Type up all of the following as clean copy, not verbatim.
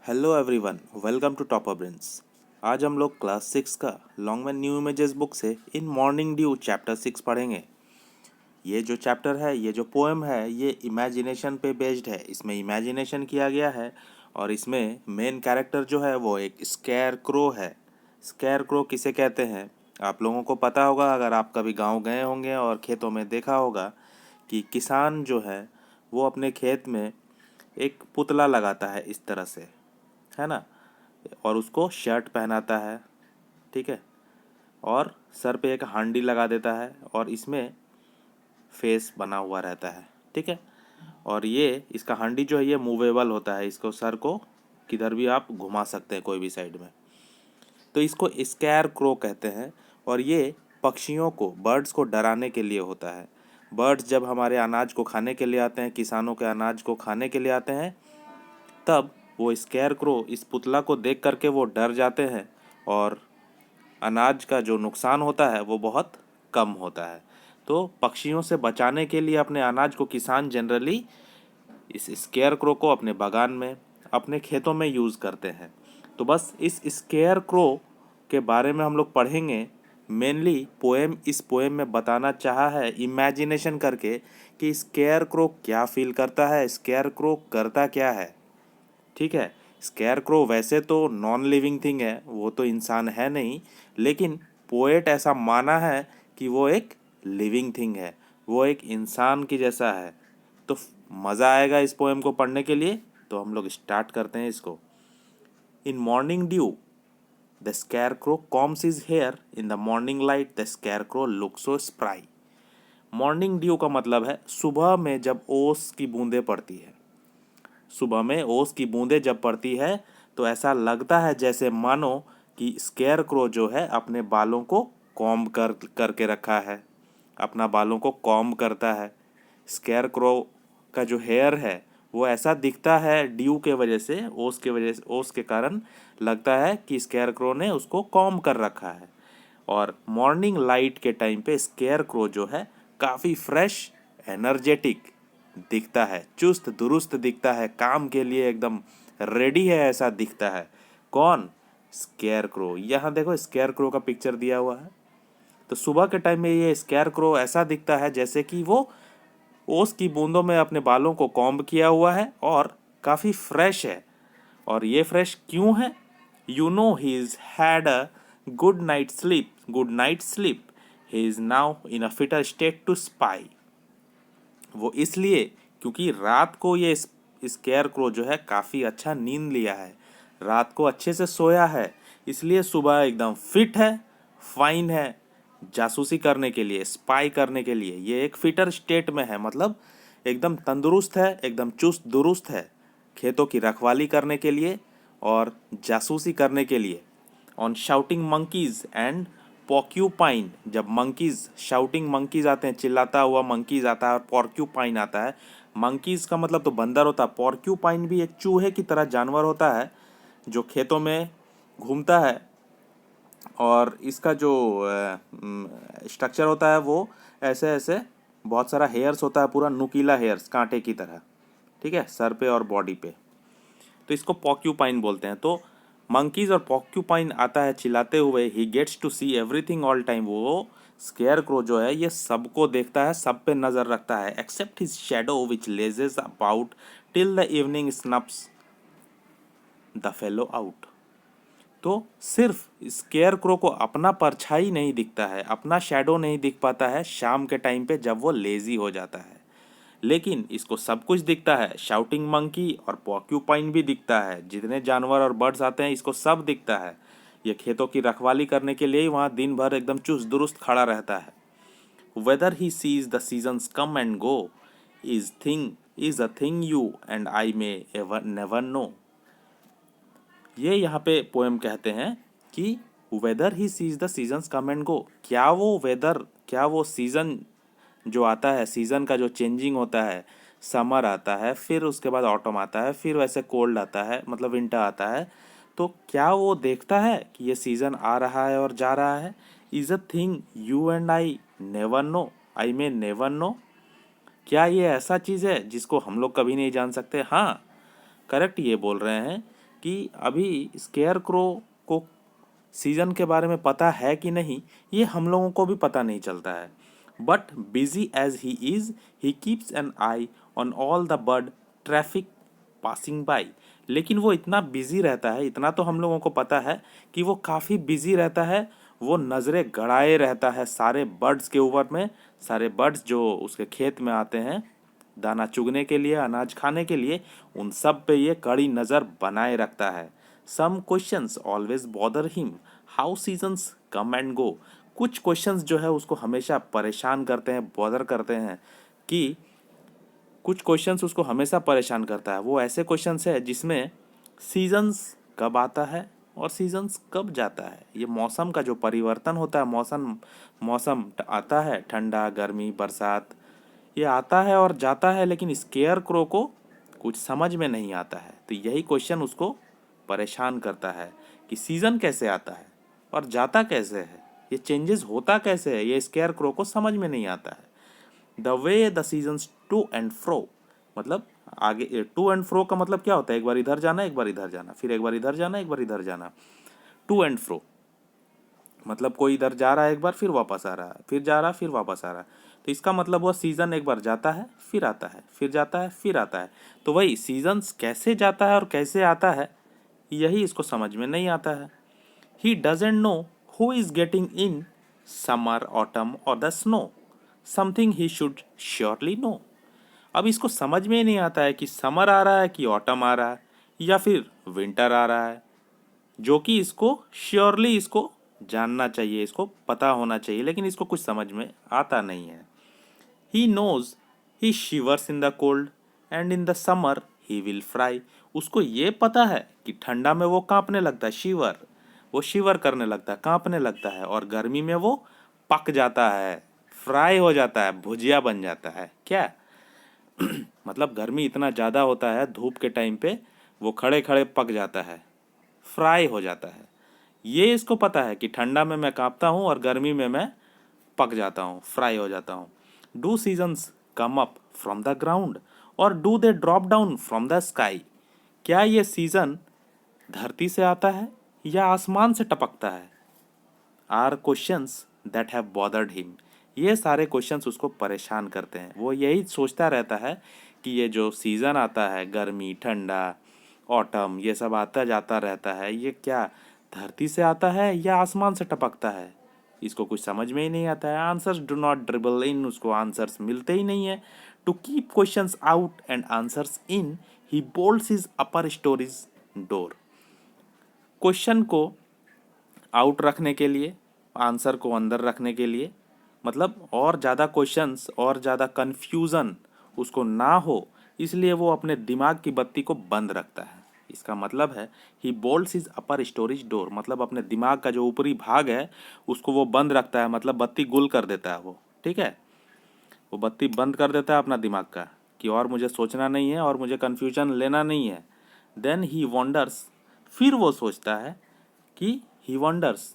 Hello everyone, welcome to Topper Brains. आज हम लोग क्लास 6 का Longman new images book से इन मॉर्निंग ड्यू चैप्टर 6 पढ़ेंगे। ये जो चैप्टर है, ये जो पोएम है, ये इमेजिनेशन पे बेस्ड है। इसमें इमेजिनेशन किया गया है और इसमें मेन कैरेक्टर जो है वो एक स्केयर क्रो है। स्केयर क्रो किसे कहते हैं आप लोगों को पता होगा, अगर आप कभी गाँव गए होंगे और खेतों में देखा होगा कि किसान जो है वो अपने खेत में एक पुतला लगाता है इस तरह से, है ना, और उसको शर्ट पहनाता है, ठीक है, और सर पे एक हांडी लगा देता है और इसमें फेस बना हुआ रहता है, ठीक है। और ये इसका हांडी जो है ये मूवेबल होता है, इसको सर को किधर भी आप घुमा सकते हैं, कोई भी साइड में। तो इसको स्कैर क्रो कहते हैं और ये पक्षियों को, बर्ड्स को डराने के लिए होता है। बर्ड्स जब हमारे अनाज को खाने के लिए आते हैं, किसानों के अनाज को खाने के लिए आते हैं, तब वो स्केयर क्रो इस पुतला को देख करके वो डर जाते हैं और अनाज का जो नुकसान होता है वो बहुत कम होता है। तो पक्षियों से बचाने के लिए अपने अनाज को किसान जनरली इस स्केयर क्रो को अपने बागान में, अपने खेतों में यूज़ करते हैं। तो बस इस स्केयर क्रो के बारे में हम लोग पढ़ेंगे। मेनली इस पोएम में बताना चाहा है इमेजिनेशन करके कि स्केयर क्रो क्या फील करता है, स्केयर क्रो करता क्या है, ठीक है। स्केयर क्रो वैसे तो नॉन लिविंग थिंग है, वो तो इंसान है नहीं, लेकिन पोएट ऐसा माना है कि वो एक लिविंग थिंग है, वो एक इंसान की जैसा है। तो मज़ा आएगा इस पोएम को पढ़ने के लिए। तो हम लोग स्टार्ट करते हैं इसको। In morning dew the scarecrow combs his hair, in the morning light the scarecrow look so spry. Morning dew का मतलब है सुबह में जब ओस की बूंदें पड़ती है। सुबह में ओस की बूंदें जब पड़ती है तो ऐसा लगता है जैसे मानो कि स्केयर क्रो जो है अपने बालों को कॉम्ब करके रखा है, अपना बालों को कॉम्ब करता है। स्केयर क्रो का जो हेयर है वो ऐसा दिखता है ड्यू के वजह से, ओस के कारण लगता है कि स्केयर क्रो ने उसको कॉम्ब कर रखा है। और मॉर्निंग लाइट के टाइम पे स्केयर क्रो जो है काफ़ी फ्रेश, एनर्जेटिक दिखता है, चुस्त दुरुस्त दिखता है, काम के लिए एकदम रेडी है ऐसा दिखता है। कौन? Square crow. यहाँ देखो स्केयर क्रो का पिक्चर दिया हुआ है। तो सुबह के टाइम में ये स्केयर क्रो ऐसा दिखता है जैसे कि वो ओस की बूंदों में अपने बालों को कॉम्ब किया हुआ है और काफ़ी फ्रेश है। और ये फ्रेश क्यों है? You know he is had a good night sleep, he is now in a fitter state to spy. वो इसलिए क्योंकि रात को ये स्केयर क्रो जो है काफ़ी अच्छा नींद लिया है, रात को अच्छे से सोया है, इसलिए सुबह एकदम फिट है, फाइन है, जासूसी करने के लिए, स्पाई करने के लिए। ये एक फिटर स्टेट में है, मतलब एकदम तंदुरुस्त है, एकदम चुस्त दुरुस्त है, खेतों की रखवाली करने के लिए और जासूसी करने के लिए। On shouting monkeys and porcupine, जब मंकीज, शाउटिंग मंकीज आते हैं, चिल्लाता हुआ मंकीज आता है, और पॉर्क्यूपाइन आता है। मंकीज का मतलब तो बंदर होता है, पॉर्क्यूपाइन भी एक चूहे की तरह जानवर होता है जो खेतों में घूमता है। और इसका जो स्ट्रक्चर होता है वो ऐसे ऐसे बहुत सारा हेयर्स होता है, पूरा नुकीला हेयर्स कांटे की तरह, ठीक है, सर पे और बॉडी पे। तो इसको पॉक्यूपाइन बोलते हैं। तो मंकीज और पॉक्यूपाइन आता है चिल्लाते हुए, he gets to see everything all time. वो स्केयर क्रो जो है ये सबको देखता है, सब पे नज़र रखता है, except his shadow which lazes about till the evening snuffs the fellow out. तो सिर्फ स्केयर क्रो को अपना परछाई नहीं दिखता है, अपना शैडो नहीं दिख पाता है शाम के टाइम पे जब वो लेजी हो जाता है, लेकिन इसको सब कुछ दिखता है। शाउटिंग मंकी और पॉक्यूपाइन भी दिखता है, जितने जानवर और बर्ड्स आते हैं इसको सब दिखता है। ये खेतों की रखवाली करने के लिए ही वहाँ दिन भर एकदम चुस्त दुरुस्त खड़ा रहता है। Weather he sees the seasons come and go is a thing you and I may ever never know. ये यहाँ पे पोएम कहते हैं कि weather he sees the seasons come and गो, क्या वो वेदर, क्या वो सीज़न जो आता है, सीज़न का जो चेंजिंग होता है, समर आता है, फिर उसके बाद ऑटम आता है, फिर वैसे कोल्ड आता है, मतलब विंटर आता है, तो क्या वो देखता है कि ये सीज़न आ रहा है और जा रहा है? Is a thing you and I never know, I may never know. क्या ये ऐसा चीज़ है जिसको हम लोग कभी नहीं जान सकते? हाँ, करेक्ट ये बोल रहे हैं कि अभी स्केयर क्रो को सीज़न के बारे में पता है कि नहीं, ये हम लोगों को भी पता नहीं चलता है। But busy as he is, he keeps an eye on all the bird traffic passing by. लेकिन वो इतना बिजी रहता है, इतना तो हम लोगों को पता है कि वो काफ़ी बिजी रहता है। वो नज़रें गड़ाए रहता है सारे बर्ड्स के ऊपर में, सारे बर्ड्स जो उसके खेत में आते हैं दाना चुगने के लिए, अनाज खाने के लिए, उन सब पे ये कड़ी नज़र बनाए रखता है। Some questions always bother him, how seasons come and go. कुछ क्वेश्चंस जो है उसको हमेशा परेशान करते हैं, बॉदर करते हैं, कि कुछ क्वेश्चंस उसको हमेशा परेशान करता है। वो ऐसे क्वेश्चंस है जिसमें सीजन्स कब आता है और सीजन्स कब जाता है। ये मौसम का जो परिवर्तन होता है, मौसम मौसम आता है, ठंडा, गर्मी, बरसात, ये आता है और जाता है, लेकिन स्केयर क्रो को कुछ समझ में नहीं आता है। तो यही क्वेश्चन उसको परेशान करता है कि सीज़न कैसे आता है और जाता कैसे है, ये चेंजेस होता कैसे है, ये स्केयर क्रो को समझ में नहीं आता है। The way the seasons to and fro, मतलब आगे टू एंड फ्रो का मतलब क्या होता है? एक बार इधर जाना, एक बार इधर जाना, फिर एक बार इधर जाना, एक बार इधर जाना। टू एंड फ्रो मतलब कोई इधर जा रहा है एक बार, फिर वापस आ रहा है, फिर जा रहा है, फिर वापस आ रहा है। तो इसका मतलब वो सीज़न एक बार जाता है, फिर आता है, फिर जाता है, फिर आता है। तो वही सीजन्स कैसे जाता है और कैसे आता है, यही इसको समझ में नहीं आता है। He doesn't know who is getting in summer, autumn और the snow, something he should surely know. अब इसको समझ में ही नहीं आता है कि समर आ रहा है कि ऑटम आ रहा है या फिर विंटर आ रहा है, जो कि इसको श्योरली इसको जानना चाहिए, इसको पता होना चाहिए, लेकिन इसको कुछ समझ में आता नहीं है। He knows he shivers in the cold and in the summer he will fry. उसको ये पता है कि ठंडा में वो कांपने लगता है, शिवर, वो शिवर करने लगता है, कांपने लगता है, और गर्मी में वो पक जाता है, फ्राई हो जाता है, भुजिया बन जाता है। क्या मतलब गर्मी इतना ज़्यादा होता है, धूप के टाइम पे वो खड़े खड़े पक जाता है, फ्राई हो जाता है। ये इसको पता है कि ठंडा में मैं कांपता हूँ और गर्मी में मैं पक जाता हूँ, फ्राई हो जाता हूँ। Do seasons come up from the ground और do they drop down from the sky. क्या ये सीज़न धरती से आता है या आसमान से टपकता है? Are questions that have bothered him. ये सारे क्वेश्चंस उसको परेशान करते हैं। वो यही सोचता रहता है कि ये जो सीज़न आता है, गर्मी, ठंडा, ऑटम, ये सब आता जाता रहता है, ये क्या धरती से आता है या आसमान से टपकता है? इसको कुछ समझ में ही नहीं आता है। Answers do not dribble in, उसको आंसर्स मिलते ही नहीं है। To keep questions out and answers in, he bolts his upper storey's door. Question को आउट रखने के लिए, आंसर को अंदर रखने के लिए, मतलब और ज़्यादा क्वेश्चंस और ज़्यादा कन्फ्यूज़न उसको ना हो, इसलिए वो अपने दिमाग की बत्ती को बंद रखता है। इसका मतलब है ही बोल्ट्स हिज अपर स्टोरेज डोर, मतलब अपने दिमाग का जो ऊपरी भाग है उसको वो बंद रखता है, मतलब बत्ती गुल कर देता है वो। ठीक है, वो बत्ती बंद कर देता है अपना दिमाग का, कि और मुझे सोचना नहीं है और मुझे कन्फ्यूजन लेना नहीं है। देन ही वॉन्डर्स, फिर वो सोचता है कि ही वंडर्स,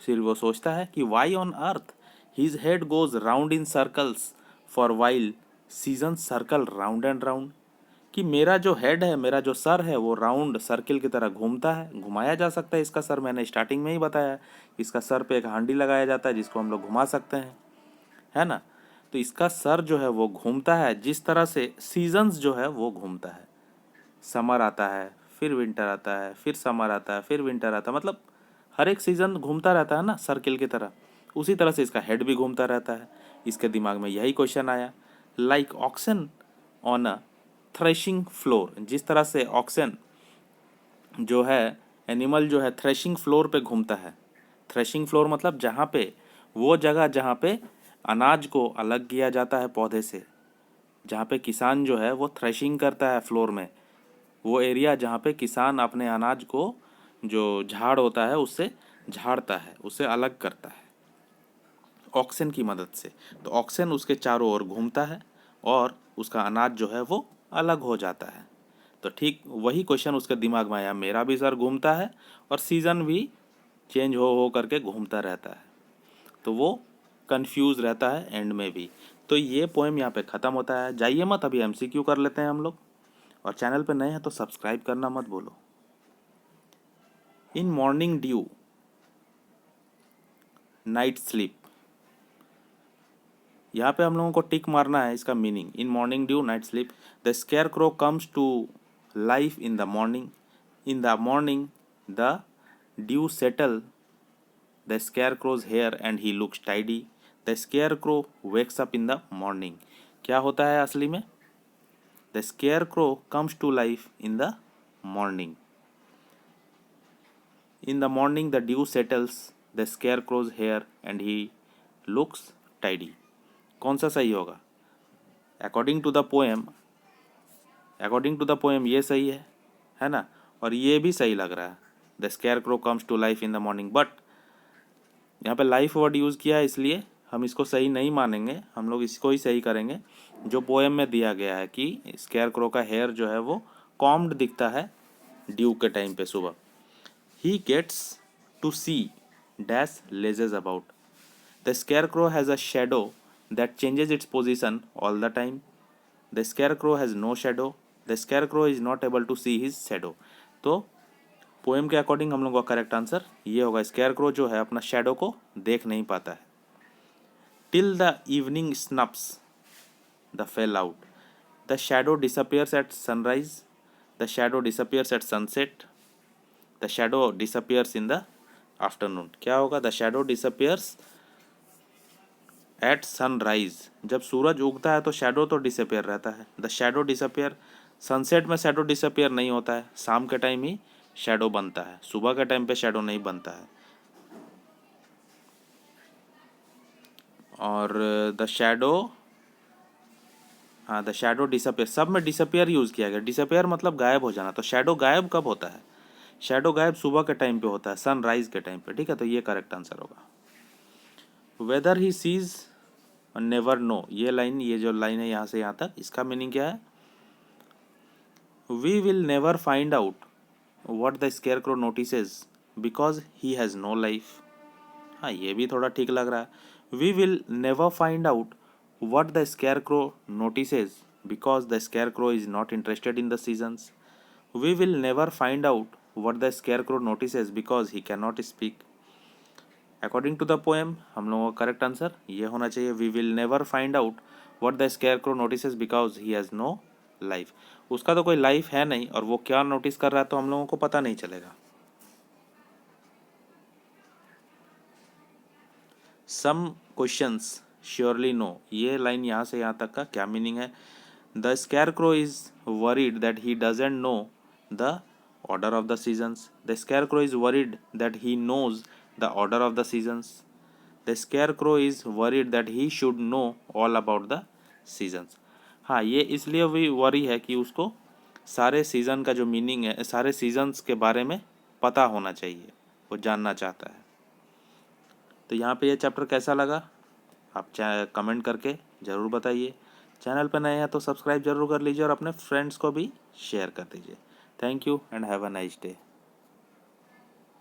फिर वो सोचता है कि why on earth his head goes round in circles for while season circle round and round. कि मेरा जो हेड है, मेरा जो सर है, वो राउंड सर्किल की तरह घूमता है, घुमाया जा सकता है इसका सर। मैंने स्टार्टिंग में ही बताया, इसका सर पे एक हांडी लगाया जाता है जिसको हम लोग घुमा सकते हैं, है ना। तो इसका सर जो है वो घूमता है जिस तरह से सीजन्स जो है वो घूमता है। समर आता है, फिर विंटर आता है, फिर समर आता है, फिर विंटर आता है, मतलब हर एक सीज़न घूमता रहता है ना सर्किल की तरह। उसी तरह से इसका हेड भी घूमता रहता है। इसके दिमाग में यही क्वेश्चन आया, like oxen on a threshing floor. जिस तरह से ऑक्सन जो है, एनिमल जो है, थ्रेशिंग फ्लोर पे घूमता है। थ्रेशिंग फ्लोर मतलब जहाँ पे, वो जगह जहाँ पे अनाज को अलग किया जाता है पौधे से, जहाँ पे किसान जो है वो थ्रेशिंग करता है फ्लोर में, वो एरिया जहाँ पे किसान अपने अनाज को, जो झाड़ होता है उससे झाड़ता है, उससे अलग करता है ऑक्सन की मदद से। तो ऑक्सन उसके चारों ओर घूमता है और उसका अनाज जो है वो अलग हो जाता है। तो ठीक वही क्वेश्चन उसके दिमाग में आया, मेरा भी सर घूमता है और सीज़न भी चेंज हो करके घूमता रहता है। तो वो कंफ्यूज रहता है एंड में भी। तो ये पोएम यहाँ पे ख़त्म होता है। जाइए मत, अभी एमसीक्यू कर लेते हैं हम लोग। और चैनल पे नए हैं तो सब्सक्राइब करना मत भूलो। In morning dew night sleep, यहाँ पे हम लोगों को टिक मारना है इसका meaning. In morning dew night sleep, the scarecrow comes to life in the morning, in the morning the dew settle the scarecrow's hair and he looks tidy, the scarecrow wakes up in the morning. क्या होता है असली में? The scarecrow comes to life in the morning, in the morning the dew settles the scarecrow's hair and he looks tidy. कौन सा सही होगा? According to the poem, according to the poem ये सही है ना, और ये भी सही लग रहा है, the scarecrow comes to life in the morning. But यहाँ पे लाइफ वर्ड यूज़ किया है इसलिए हम इसको सही नहीं मानेंगे, हम लोग इसको ही सही करेंगे जो पोएम में दिया गया है कि स्केयर क्रो का हेयर जो है वो कॉम्ड दिखता है ड्यू के टाइम पे सुबह। He gets to see dash ledges about, the scarecrow has a shadow that changes its position all the time, the scarecrow has no shadow, the scarecrow is not able to see his shadow। तो poem के according हम लोग का correct answer ये होगा, scarecrow जो है अपना शेडो को देख नहीं पाता है। Till the evening snuffs the fell out, the shadow disappears at sunrise, the shadow disappears at sunset, the shadow disappears in the afternoon. क्या होगा? The shadow disappears at sunrise, जब सूरज उगता है तो शैडो तो डिसअपियर रहता है। द शैडो डिसअपियर, सनसेट में शैडो डिसअपियर नहीं होता है, शाम के टाइम ही शैडो बनता है, सुबह के टाइम पे शैडो नहीं बनता है। और द शैडो, हाँ द शैडो डिसअपियर, सब में डिसअपियर यूज़ किया गया। डिसअपियर मतलब गायब हो जाना, तो शैडो गायब कब होता है? शैडो गायब सुबह के टाइम पे होता है, सनराइज के टाइम पे। ठीक है, तो ये करेक्ट आंसर होगा। Weather he sees never know, ये लाइन, ये जो लाइन है यहाँ से यहाँ तक, इसका मीनिंग क्या है? We will never find out what the scarecrow notices because he has no life. हाँ, ये भी थोड़ा ठीक लग रहा है। We will never find out what the scarecrow notices because the scarecrow is not interested in the seasons. We will never find out what the scarecrow notices because he can not speak. According to the poem हम लोगों का correct answer ये होना चाहिए, we will never find out what the scarecrow notices because he has no life. उसका तो कोई life है नहीं, और वो क्या नोटिस कर रहा है तो हम लोगों को पता नहीं चलेगा। सम क्वेश्चंस श्योरली नो, ये लाइन यहाँ से यहाँ तक का क्या मीनिंग है? The scarecrow is worried that he doesn't know the order of the seasons, the scarecrow is worried that he knows the order of the seasons, the scarecrow is worried that he should know all about the seasons। हाँ, ये इसलिए भी worry है कि उसको सारे season का जो मीनिंग है, सारे सीजन्स के बारे में पता होना चाहिए, वो जानना चाहता है। तो यहाँ पे ये चैप्टर कैसा लगा आप कमेंट करके ज़रूर बताइए। चैनल पर नए हैं तो सब्सक्राइब जरूर कर लीजिए और अपने फ्रेंड्स को भी शेयर कर दीजिए। Thank you and have a nice day.